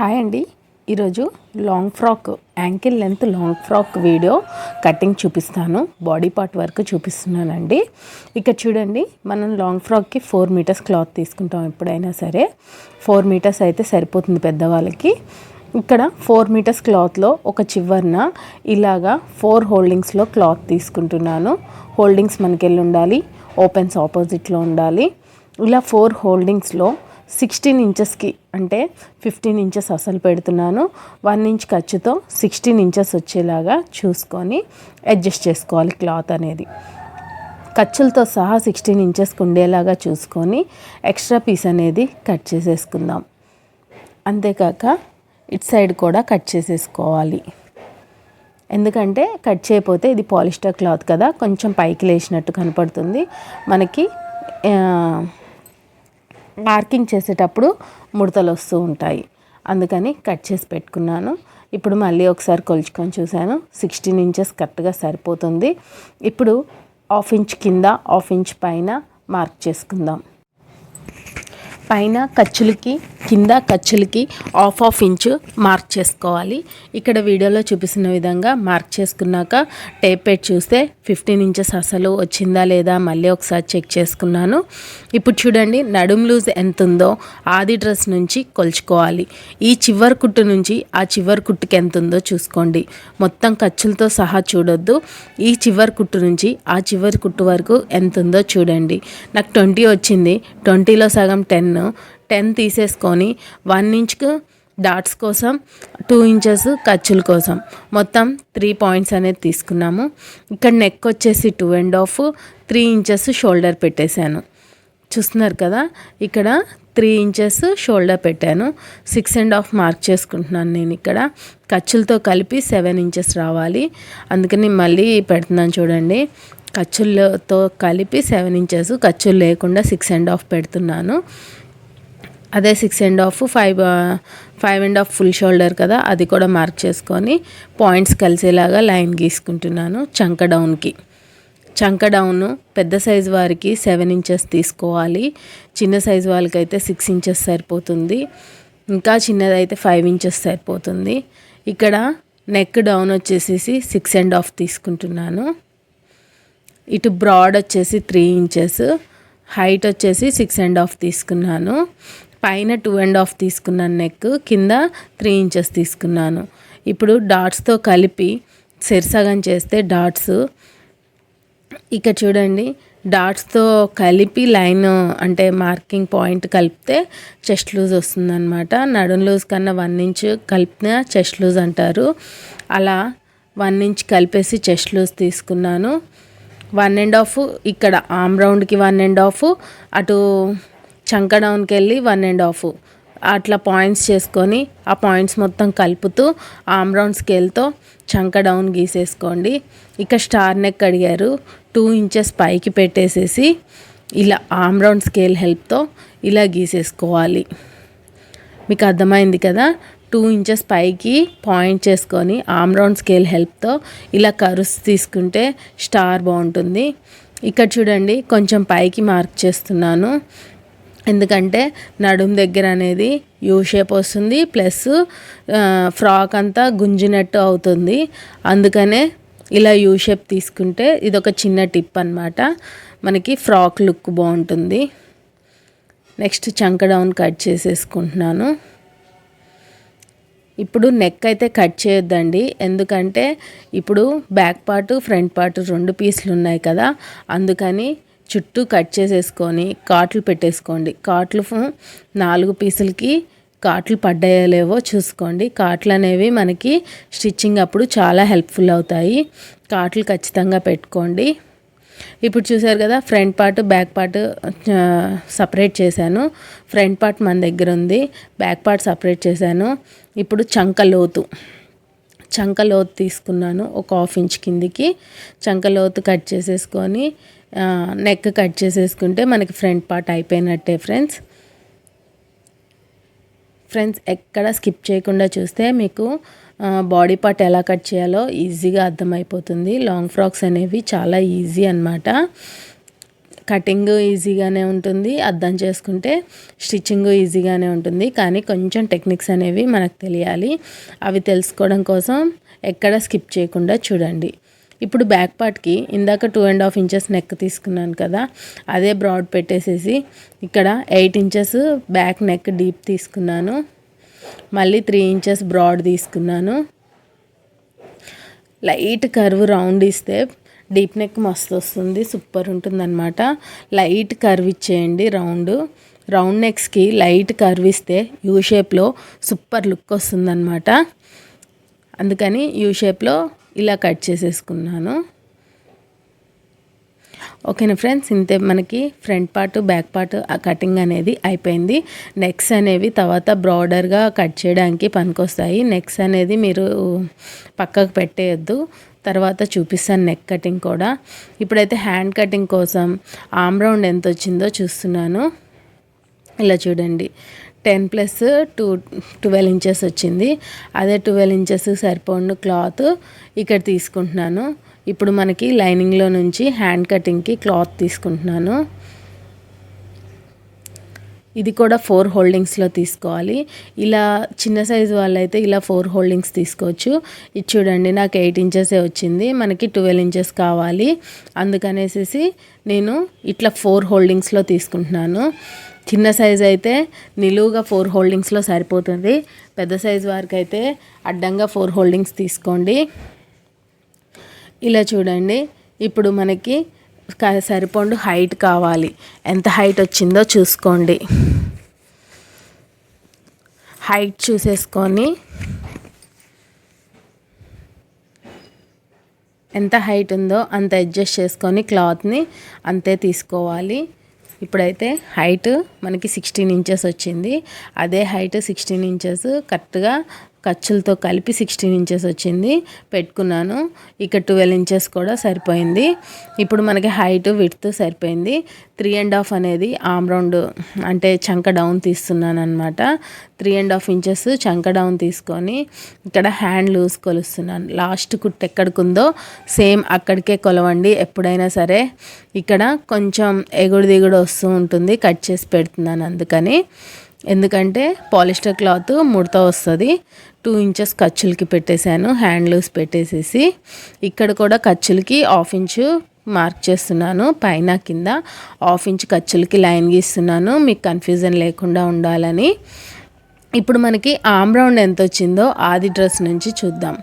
Hi అండి. ఈరోజు long frock ankle length long frock video cutting చూపిస్తాను. బాడీ పార్ట్ వరకు చూపిస్తున్నానండి. ఇక్కడ చూడండి, మనం లాంగ్ ఫ్రాక్కి 4 మీటర్స్ క్లాత్ తీసుకుంటాం. ఎప్పుడైనా సరే 4 మీటర్స్ అయితే సరిపోతుంది పెద్దవాళ్ళకి. ఇక్కడ 4 మీటర్స్ క్లాత్లో ఒక చివరన ఇలాగా 4 హోల్డింగ్స్లో క్లాత్ తీసుకుంటున్నాను. హోల్డింగ్స్ మనకెళ్ళి ఉండాలి, ఓపెన్స్ ఆపోజిట్లో ఉండాలి. ఇలా 4 హోల్డింగ్స్లో 16 ఇంచెస్కి అంటే 15 ఇంచెస్ అసలు పెడుతున్నాను. 1 ఇంచ్ ఖర్చుతో 16 ఇంచెస్ వచ్చేలాగా చూసుకొని అడ్జస్ట్ చేసుకోవాలి. క్లాత్ అనేది ఖర్చులతో సహా 16 ఇంచెస్కి ఉండేలాగా చూసుకొని ఎక్స్ట్రా పీస్ అనేది కట్ చేసేసుకుందాం. అంతేకాక ఇటు సైడ్ కూడా కట్ చేసేసుకోవాలి. ఎందుకంటే కట్ చేయకపోతే ఇది పాలిస్టర్ క్లాత్ కదా, కొంచెం పైకి లేచినట్టు కనపడుతుంది మనకి. మార్కింగ్ చేసేటప్పుడు ముడతలు వస్తూ ఉంటాయి, అందుకని కట్ చేసి పెట్టుకున్నాను. ఇప్పుడు మళ్ళీ ఒకసారి కొలుచుకొని చూశాను, 16 ఇంచెస్ కరెక్ట్గా సరిపోతుంది. ఇప్పుడు 1/2 ఇంచ్ కింద 1/2 ఇంచ్ పైన మార్క్ చేసుకుందాం. పైన ఖర్చులకి కింద ఖర్చులకి 1/2 ఇంచు మార్క్ చేసుకోవాలి. ఇక్కడ వీడియోలో చూపిస్తున్న విధంగా మార్క్ చేసుకున్నాక టేప్ పెట్టి చూస్తే 15 ఇంచెస్ అసలు వచ్చిందా లేదా మళ్ళీ ఒకసారి చెక్ చేసుకున్నాను. ఇప్పుడు చూడండి, నడుం లూజ్ ఎంత ఉందో ఆది డ్రెస్ నుంచి కొలుచుకోవాలి. ఈ చివరి కుట్టు నుంచి ఆ చివరి కుట్టుకి ఎంత ఉందో చూసుకోండి. మొత్తం ఖర్చులతో సహా చూడొద్దు. ఈ చివరి కుట్టు నుంచి ఆ చివరి కుట్టు వరకు ఎంత ఉందో చూడండి. నాకు 20 వచ్చింది. 20లో సగం 10 తీసేసుకొని 1 ఇంచ్కు డాట్స్ కోసం, 2 ఇంచెస్ ఖర్చుల కోసం మొత్తం 3 పాయింట్స్ అనేది తీసుకున్నాము. ఇక్కడ నెక్ వచ్చేసి 2.5, 3 ఇంచెస్ షోల్డర్ పెట్టేశాను. చూస్తున్నారు కదా, ఇక్కడ 3 ఇంచెస్ షోల్డర్ పెట్టాను. 6.5 మార్క్ చేసుకుంటున్నాను నేను. ఇక్కడ ఖర్చులతో కలిపి 7 ఇంచెస్ రావాలి, అందుకని మళ్ళీ పెడుతున్నాను చూడండి. ఖర్చులతో కలిపి 7 ఇంచెస్, ఖర్చులు లేకుండా 6.5 పెడుతున్నాను. అదే 6.5, 5.5 ఫుల్ షోల్డర్ కదా, అది కూడా మార్క్ చేసుకొని పాయింట్స్ కలిసేలాగా లైన్ గీసుకుంటున్నాను. చంక డౌన్ పెద్ద సైజు వారికి 7 ఇంచెస్ తీసుకోవాలి. చిన్న సైజు వాళ్ళకైతే 6 ఇంచెస్ సరిపోతుంది. ఇంకా చిన్నదైతే 5 ఇంచెస్ సరిపోతుంది. ఇక్కడ నెక్ డౌన్ వచ్చేసి 6.5 తీసుకుంటున్నాను. ఇటు బ్రాడ్ వచ్చేసి 3 ఇంచెస్, హైట్ వచ్చేసి 6.5 తీసుకున్నాను. పైన 2.5 తీసుకున్నాను. నెక్ కింద 3 ఇంచెస్ తీసుకున్నాను. ఇప్పుడు డాట్స్తో కలిపి సెరసగం చేస్తే డాట్స్ ఇక్కడ చూడండి, డాట్స్తో కలిపి లైన్ అంటే మార్కింగ్ పాయింట్ కలిపితే చెస్ట్ లూజ్ వస్తుందన్నమాట. నడుం లూజ్ కన్నా 1 ఇంచ్ కలిపిన చెస్ట్ లూజ్ అంటారు. అలా 1 ఇంచ్ కలిపేసి చెస్ట్ లూజ్ తీసుకున్నాను. 1.5 ఇక్కడ ఆమ్ రౌండ్కి 1.5, అటు చంక డౌన్కి వెళ్ళి 1.5 అట్లా పాయింట్స్ చేసుకొని ఆ పాయింట్స్ మొత్తం కలుపుతూ ఆమ్ రౌండ్ స్కేల్తో చంక డౌన్ గీసేసుకోండి. ఇక స్టార్ నెక్ అడిగారు, 2 ఇంచెస్ పైకి పెట్టేసేసి ఇలా ఆమ్ రౌండ్ స్కేల్ హెల్ప్తో ఇలా గీసేసుకోవాలి. మీకు అర్థమైంది కదా. 2 ఇంచెస్ పైకి పాయింట్ చేసుకొని ఆమ్ రౌండ్ స్కేల్ హెల్ప్తో ఇలా కరుస్ తీసుకుంటే స్టార్ బాగుంటుంది. ఇక్కడ చూడండి, కొంచెం పైకి మార్క్ చేస్తున్నాను, ఎందుకంటే నడుం దగ్గర అనేది యూ షేప్ వస్తుంది, ప్లస్ ఫ్రాక్ అంతా గుంజినట్టు అవుతుంది. అందుకనే ఇలా యూ షేప్ తీసుకుంటే ఇదొక చిన్న టిప్ అన్నమాట, మనకి ఫ్రాక్ లుక్ బాగుంటుంది. నెక్స్ట్ చంక డౌన్ కట్ చేసేసుకుంటున్నాను. ఇప్పుడు నెక్ అయితే కట్ చేయొద్దండి, ఎందుకంటే ఇప్పుడు బ్యాక్ పార్ట్ ఫ్రంట్ పార్ట్ 2 పీసులు ఉన్నాయి కదా, అందుకని చుట్టూ కట్ చేసేసుకొని కాట్లు పెట్టేసుకోండి. కాట్లు 4 పీసులకి కాట్లు పడ్డాయో లేవో చూసుకోండి. కాట్లు అనేవి మనకి స్టిచ్చింగ్ అప్పుడు చాలా హెల్ప్ఫుల్ అవుతాయి. కాట్లు ఖచ్చితంగా పెట్టుకోండి. ఇప్పుడు చూసారు కదా, front part back part separate చేశాను. ఫ్రంట్ పార్ట్ మన దగ్గర ఉంది, బ్యాక్ పార్ట్ సపరేట్ చేశాను. ఇప్పుడు చంక లోతు తీసుకున్నాను. ఒక 1/2 ఇంచ్ కిందికి చంక లోతు కట్ చేసేసుకొని నెక్ కట్ చేసేసుకుంటే మనకి ఫ్రంట్ పార్ట్ అయిపోయినట్టే ఫ్రెండ్స్. ఎక్కడ స్కిప్ చేయకుండా చూస్తే మీకు బాడీ పార్ట్ ఎలా కట్ చేయాలో ఈజీగా అర్థమైపోతుంది. లాంగ్ ఫ్రాక్స్ అనేవి చాలా ఈజీ అన్నమాట. కటింగ్ ఈజీగానే ఉంటుంది, అర్థం చేసుకుంటే స్టిచ్చింగ్ ఈజీగానే ఉంటుంది. కానీ కొంచెం టెక్నిక్స్ అనేవి మనకు తెలియాలి. అవి తెలుసుకోవడం కోసం ఎక్కడ స్కిప్ చేయకుండా చూడండి. ఇప్పుడు బ్యాక్ పార్ట్కి ఇందాక 2.5 ఇంచెస్ నెక్ తీసుకున్నాను కదా, అదే బ్రాడ్ పెట్టేసేసి ఇక్కడ 8 ఇంచెస్ బ్యాక్ నెక్ డీప్ తీసుకున్నాను. మళ్ళీ 3 ఇంచెస్ బ్రాడ్ తీసుకున్నాను. లైట్ కర్వ్ రౌండ్ ఇస్తే డీప్ నెక్ మస్తు వస్తుంది, సూపర్ ఉంటుంది అనమాట. లైట్ కర్వ్ ఇచ్చేయండి. రౌండ్ నెక్స్కి లైట్ కర్వ్ ఇస్తే యూ షేప్లో సూపర్ లుక్ వస్తుందన్నమాట. అందుకని యూ షేప్లో ఇలా కట్ చేసేసుకున్నాను. ఓకేనా ఫ్రెండ్స్, ఇంతే మనకి front part back part cutting అనేది అయిపోయింది. నెక్స్ అనేవి తర్వాత బ్రాడర్గా కట్ చేయడానికి పనికొస్తాయి. నెక్స్ అనేది మీరు పక్కకు పెట్టేయద్దు, తర్వాత చూపిస్తాను నెక్ కటింగ్ కూడా. ఇప్పుడైతే హ్యాండ్ కటింగ్ కోసం ఆర్మ్ రౌండ్ ఎంత వచ్చిందో చూస్తున్నాను. ఇలా చూడండి, 10+2 12 ఇంచెస్ వచ్చింది. అదే 12 ఇంచెస్ సరిపోను క్లాత్ ఇక్కడ తీసుకుంటున్నాను. ఇప్పుడు మనకి లైనింగ్లో నుంచి హ్యాండ్ కటింగ్కి క్లాత్ తీసుకుంటున్నాను. ఇది కూడా 4 హోల్డింగ్స్లో తీసుకోవాలి. ఇలా చిన్న సైజు వాళ్ళైతే ఇలా 4 హోల్డింగ్స్ తీసుకోవచ్చు. ఇది చూడండి, నాకు 8 ఇంచెసే వచ్చింది, మనకి 12 ఇంచెస్ కావాలి. అందుకనేసి నేను ఇట్లా 4 హోల్డింగ్స్లో తీసుకుంటున్నాను. చిన్న సైజు అయితే నిలువుగా 4 హోల్డింగ్స్లో సరిపోతుంది. పెద్ద సైజు వారికి అయితే అడ్డంగా 4 హోల్డింగ్స్ తీసుకోండి. ఇలా చూడండి, ఇప్పుడు మనకి సరిపోండు హైట్ కావాలి. ఎంత హైట్ వచ్చిందో చూసుకోండి. హైట్ చూసేసుకొని ఎంత హైట్ ఉందో అంత అడ్జస్ట్ చేసుకొని క్లాత్ని అంతే తీసుకోవాలి. ఇప్పుడైతే హైట్ మనకి 16 ఇంచెస్ వచ్చింది. అదే హైట్ 16 ఇంచెస్ కరెక్ట్గా ఖర్చులతో కలిపి 16 ఇంచెస్ వచ్చింది పెట్టుకున్నాను. ఇక్కడ 12 ఇంచెస్ కూడా సరిపోయింది. ఇప్పుడు మనకి హైట్ విడ్త్ సరిపోయింది. 3.5 అనేది ఆర్మ్ రౌండ్ అంటే చంక డౌన్ తీస్తున్నాను అనమాట. 3.5 ఇంచెస్ చంక డౌన్ తీసుకొని ఇక్కడ హ్యాండ్ లూజ్ కొలుస్తున్నాను. లాస్ట్ కుట్టు ఎక్కడికుందో సేమ్ అక్కడికే కొలవండి ఎప్పుడైనా సరే. ఇక్కడ కొంచెం ఎగుడు దిగుడు వస్తూ ఉంటుంది, కట్ చేసి పెడుతున్నాను అందుకని. ఎందుకంటే పాలిస్టర్ క్లాత్ ముడత వస్తుంది. 2 ఇంచెస్ ఖర్చులకి పెట్టేశాను, హ్యాండ్ లూజ్ పెట్టేసేసి. ఇక్కడ కూడా ఖర్చులకి 1/2 ఇంచు మార్క్ చేస్తున్నాను. పైన కింద 1/2 ఇంచు ఖర్చులకి లైన్ గీస్తున్నాను, మీకు కన్ఫ్యూజన్ లేకుండా ఉండాలని. ఇప్పుడు మనకి ఆర్మ్ రౌండ్ ఎంత వచ్చిందో ఆది డ్రెస్ నుంచి చూద్దాం.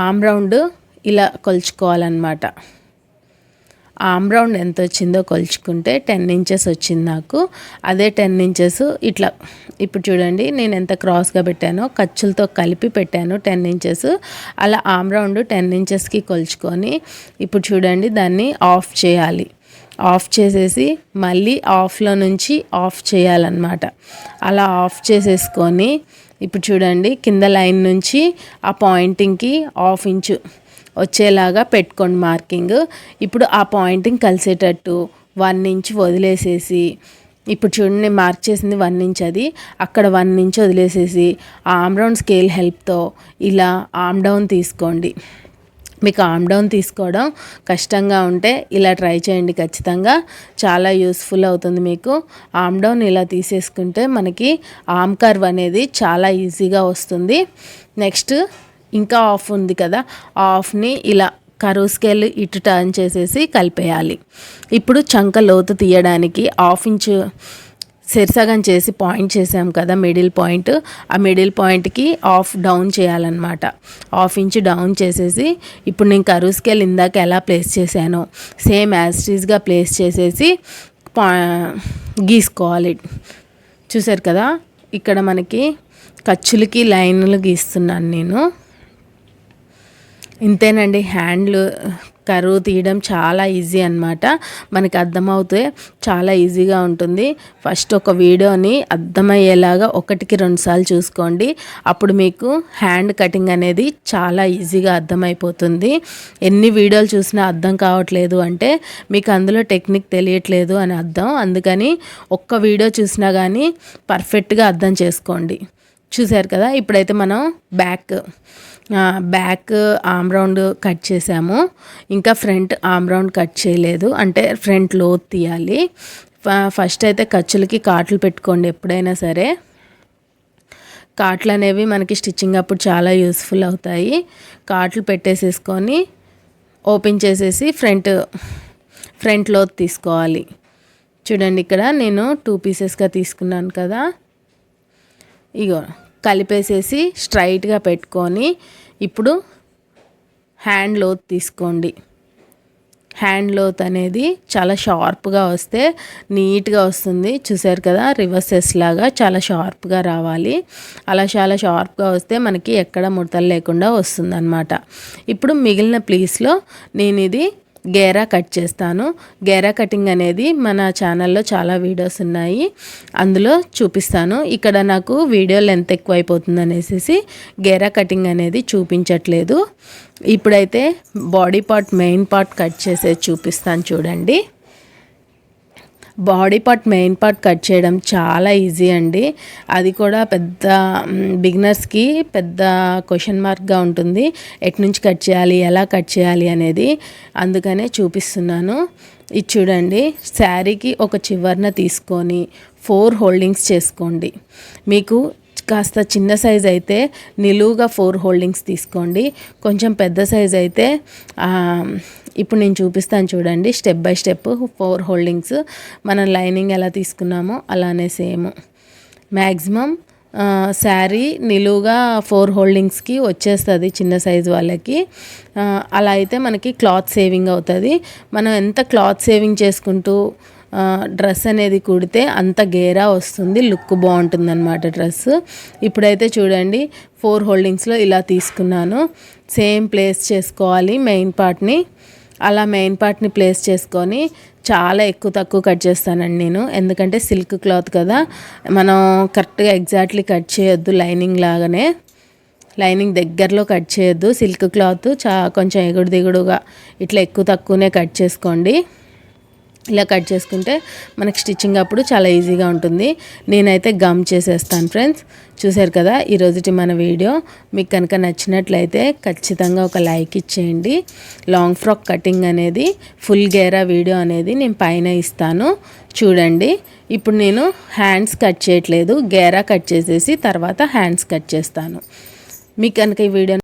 ఆర్మ్ రౌండ్ ఇలా కొలుచుకోవాలన్నమాట. ఆర్మ్ రౌండ్ ఎంత వచ్చిందో కొలుచుకుంటే 10 ఇంచెస్ వచ్చింది నాకు. అదే 10 ఇంచెస్ ఇట్లా ఇప్పుడు చూడండి, నేను ఎంత క్రాస్గా పెట్టానో ఖర్చులతో కలిపి పెట్టాను 10 ఇంచెస్. అలా ఆర్మ్ రౌండ్ 10 ఇంచెస్కి కొలుచుకొని ఇప్పుడు చూడండి దాన్ని ఆఫ్ చేయాలి. ఆఫ్ చేసేసి మళ్ళీ ఆఫ్లో నుంచి ఆఫ్ చేయాలన్నమాట. అలా ఆఫ్ చేసేసుకొని ఇప్పుడు చూడండి కింద లైన్ నుంచి ఆ పాయింటింగ్కి 1/2 ఇంచు వచ్చేలాగా పెట్టుకోండి మార్కింగ్. ఇప్పుడు ఆ పాయింటింగ్ కలిసేటట్టు 1 ఇంచ్ వదిలేసేసి ఇప్పుడు చూడండి నేను మార్క్ చేసింది 1 ఇంచ్, అది అక్కడ 1 ఇంచ్ వదిలేసేసి ఆర్మ్ రౌండ్ స్కేల్ హెల్ప్తో ఇలా ఆర్మ్ డౌన్ తీసుకోండి. మీకు ఆర్మ్ డౌన్ తీసుకోవడం కష్టంగా ఉంటే ఇలా ట్రై చేయండి, ఖచ్చితంగా చాలా యూస్ఫుల్ అవుతుంది మీకు. ఆర్మ్ డౌన్ ఇలా తీసేసుకుంటే మనకి ఆర్మ్ కర్వ్ అనేది చాలా ఈజీగా వస్తుంది. నెక్స్ట్ ఇంకా ఆఫ్ ఉంది కదా, ఆఫ్ని ఇలా కరువు స్కేల్ ఇటు టర్న్ చేసేసి కలిపేయాలి. ఇప్పుడు చంక లోతు తీయడానికి 1/2 ఇంచు సరిసగం చేసి పాయింట్ చేసాం కదా మిడిల్ పాయింట్, ఆ మిడిల్ పాయింట్కి 1/2 డౌన్ చేయాలన్నమాట. 1/2 ఇంచు డౌన్ చేసేసి ఇప్పుడు నేను కరువు స్కేల్ ఇందాక ఎలా ప్లేస్ చేశానో సేమ్ యాజ్ ఇట్ ఈస్గా ప్లేస్ చేసేసి గీసుకోవాలి. చూసారు కదా, ఇక్కడ మనకి ఖర్చులకి లైన్లు గీస్తున్నాను నేను. ఇంతేనండి, హ్యాండ్లు కరువు తీయడం చాలా ఈజీ అన్నమాట. మనకి అర్థమవుతే చాలా ఈజీగా ఉంటుంది. ఫస్ట్ ఒక వీడియోని అర్థమయ్యేలాగా 1కి 2 సార్లు చూసుకోండి, అప్పుడు మీకు హ్యాండ్ కటింగ్ అనేది చాలా ఈజీగా అర్థమైపోతుంది. ఎన్ని వీడియోలు చూసినా అర్థం కావట్లేదు అంటే మీకు అందులో టెక్నిక్ తెలియట్లేదు అని అర్థం. అందుకని ఒక్క వీడియో చూసినా కానీ పర్ఫెక్ట్గా అర్థం చేసుకోండి. చూసారు కదా. ఇప్పుడైతే మనం బ్యాక్ ఆమ్ రౌండ్ కట్ చేసాము, ఇంకా ఫ్రంట్ ఆమ్ రౌండ్ కట్ చేయలేదు, అంటే ఫ్రంట్ లోతు తీయాలి. ఫస్ట్ అయితే ఖర్చులకి కాట్లు పెట్టుకోండి ఎప్పుడైనా సరే. కాట్లు అనేవి మనకి స్టిచ్చింగ్ అప్పుడు చాలా యూస్ఫుల్ అవుతాయి. కాట్లు పెట్టేసేసుకొని ఓపెన్ చేసేసి ఫ్రంట్ లోతు తీసుకోవాలి. చూడండి, ఇక్కడ నేను 2 పీసెస్గా తీసుకున్నాను కదా. ఇగో కలిపేసేసి స్ట్రైట్గా పెట్టుకొని ఇప్పుడు హ్యాండ్ లోతు తీసుకోండి. హ్యాండ్ లోత్ అనేది చాలా షార్ప్గా వస్తే నీట్గా వస్తుంది. చూసారు కదా, రివర్సెస్ లాగా చాలా షార్ప్గా రావాలి. అలా చాలా షార్ప్గా వస్తే మనకి ఎక్కడ ముడతలు లేకుండా వస్తుందన్నమాట. ఇప్పుడు మిగిలిన ప్లీస్లో నేను ఇది గేరా కట్ చేస్తాను. గేరా కటింగ్ అనేది మన ఛానల్లో చాలా వీడియోస్ ఉన్నాయి, అందులో చూపిస్తాను. ఇక్కడ నాకు వీడియో లెంత్ ఎక్కువ అయిపోతుంది అనేసి గేరా కటింగ్ అనేది చూపించట్లేదు. ఇప్పుడైతే body part main part cut చేసేది చూపిస్తాను చూడండి. Body part main part cut చేయడం చాలా ఈజీ అండి. అది కూడా పెద్ద బిగినర్స్కి పెద్ద క్వశ్చన్ మార్క్గా ఉంటుంది, ఎటు నుంచి కట్ చేయాలి, ఎలా కట్ చేయాలి అనేది. అందుకనే చూపిస్తున్నాను. ఇది చూడండి, శారీకి ఒక చివరన తీసుకొని 4 హోల్డింగ్స్ చేసుకోండి. మీకు కాస్త చిన్న సైజ్ అయితే నిలువుగా 4 హోల్డింగ్స్ తీసుకోండి. కొంచెం పెద్ద సైజ్ అయితే ఇప్పుడు నేను చూపిస్తాను చూడండి, స్టెప్ బై స్టెప్ 4 హోల్డింగ్స్. మనం లైనింగ్ ఎలా తీసుకున్నామో అలానే సేమ్. మ్యాక్సిమం శారీ నిలువుగా 4 హోల్డింగ్స్కి వచ్చేస్తుంది చిన్న సైజు వాళ్ళకి. అలా అయితే మనకి క్లాత్ సేవింగ్ అవుతుంది. మనం ఎంత క్లాత్ సేవింగ్ చేసుకుంటూ డ్రెస్ అనేది కుడితే అంత గేరా వస్తుంది, లుక్ బాగుంటుంది అన్నమాట డ్రెస్. ఇప్పుడైతే చూడండి 4 హోల్డింగ్స్లో ఇలా తీసుకున్నాను. సేమ్ ప్లేస్ చేసుకోవాలి మెయిన్ పార్ట్ని. అలా మెయిన్ పార్ట్ని ప్లేస్ చేసుకొని చాలా ఎక్కువ తక్కువ కట్ చేస్తానండి నేను, ఎందుకంటే సిల్క్ క్లాత్ కదా, మనం కరెక్ట్గా ఎగ్జాక్ట్లీ కట్ చేయొద్దు. లైనింగ్ లాగానే లైనింగ్ దగ్గరలో కట్ చేయొద్దు. సిల్క్ క్లాత్ కొంచెం ఎగుడు దిగుడుగా ఇట్లా ఎక్కువ తక్కువనే కట్ చేసుకోండి. ఇలా కట్ చేసుకుంటే మనకి స్టిచ్చింగ్ అప్పుడు చాలా ఈజీగా ఉంటుంది. నేనైతే గమ్ చేసేస్తాను ఫ్రెండ్స్. చూసారు కదా ఈరోజుటి మన వీడియో. మీకు కనుక నచ్చినట్లయితే ఖచ్చితంగా ఒక లైక్ ఇచ్చేయండి. లాంగ్ ఫ్రాక్ కటింగ్ అనేది ఫుల్ గేరా వీడియో అనేది నేను పైన ఇస్తాను చూడండి. ఇప్పుడు నేను హ్యాండ్స్ కట్ చేయట్లేదు, గేరా కట్ చేసేసి తర్వాత హ్యాండ్స్ కట్ చేస్తాను. మీకు కనుక ఈ వీడియో